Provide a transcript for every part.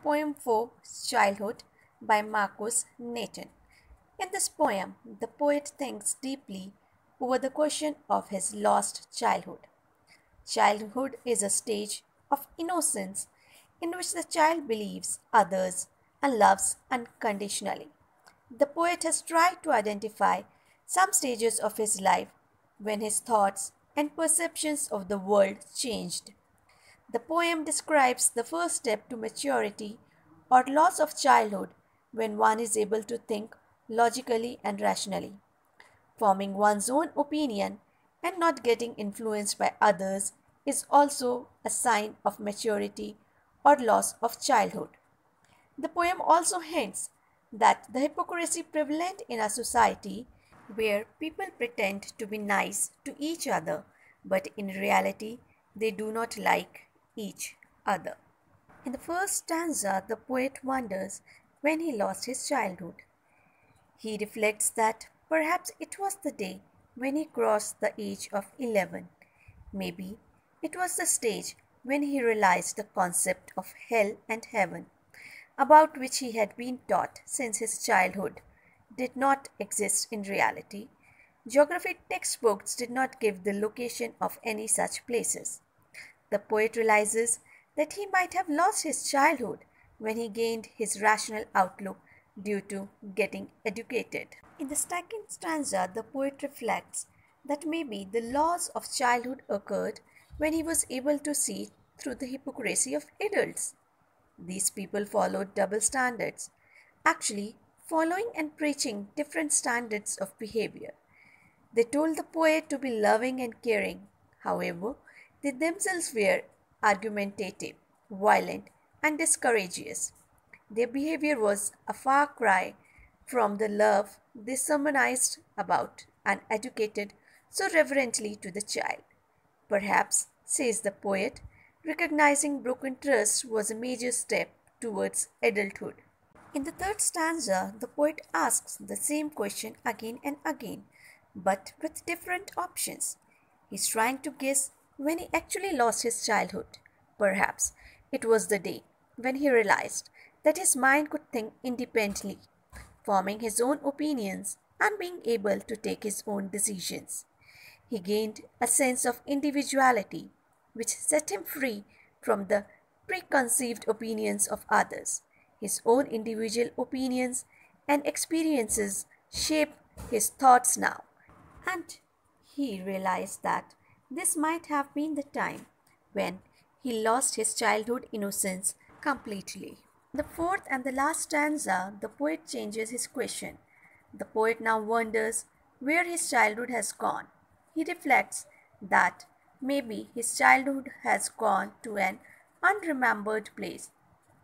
poem for childhood by Marcus Nathan. In this poem, the poet thinks deeply over the question of his lost childhood. Childhood is a stage of innocence in which the child believes others and loves unconditionally. The poet has tried to identify some stages of his life when his thoughts and perceptions of the world changed. The poem describes the first step to maturity or loss of childhood when one is able to think logically and rationally. Forming one's own opinion and not getting influenced by others is also a sign of maturity or loss of childhood. The poem also hints that the hypocrisy prevalent in a society where people pretend to be nice to each other, but in reality they do not like each other. In the first stanza, the poet wonders when he lost his childhood. He reflects that perhaps it was the day when he crossed the age of 11. Maybe it was the stage when he realized the concept of hell and heaven, about which he had been taught since his childhood, did not exist in reality. Geography textbooks did not give the location of any such places. The poet realizes that he might have lost his childhood when he gained his rational outlook due to getting educated. In the second stanza, the poet reflects that maybe the loss of childhood occurred when he was able to see through the hypocrisy of adults. These people followed double standards, actually following and preaching different standards of behavior. They told the poet to be loving and caring. However, they themselves were argumentative, violent, and discourteous. Their behavior was a far cry from the love they sermonized about and educated so reverently to the child. Perhaps, says the poet, recognizing broken trust was a major step towards adulthood. In the third stanza, the poet asks the same question again and again, but with different options. He's trying to guess when he actually lost his childhood. Perhaps it was the day when he realized that his mind could think independently, forming his own opinions and being able to take his own decisions. He gained a sense of individuality, which set him free from the preconceived opinions of others. His own individual opinions and experiences shape his thoughts now, and he realized that this might have been the time when he lost his childhood innocence completely. In the fourth and the last stanza, the poet changes his question. The poet now wonders where his childhood has gone. He reflects that maybe his childhood has gone to an unremembered place.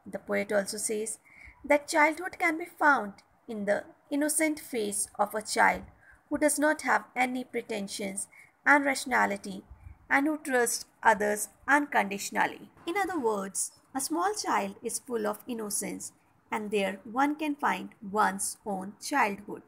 The poet also says that childhood can be found in the innocent face of a child who does not have any pretensions and rationality and who trusts others unconditionally. In other words, a small child is full of innocence, and there one can find one's own childhood.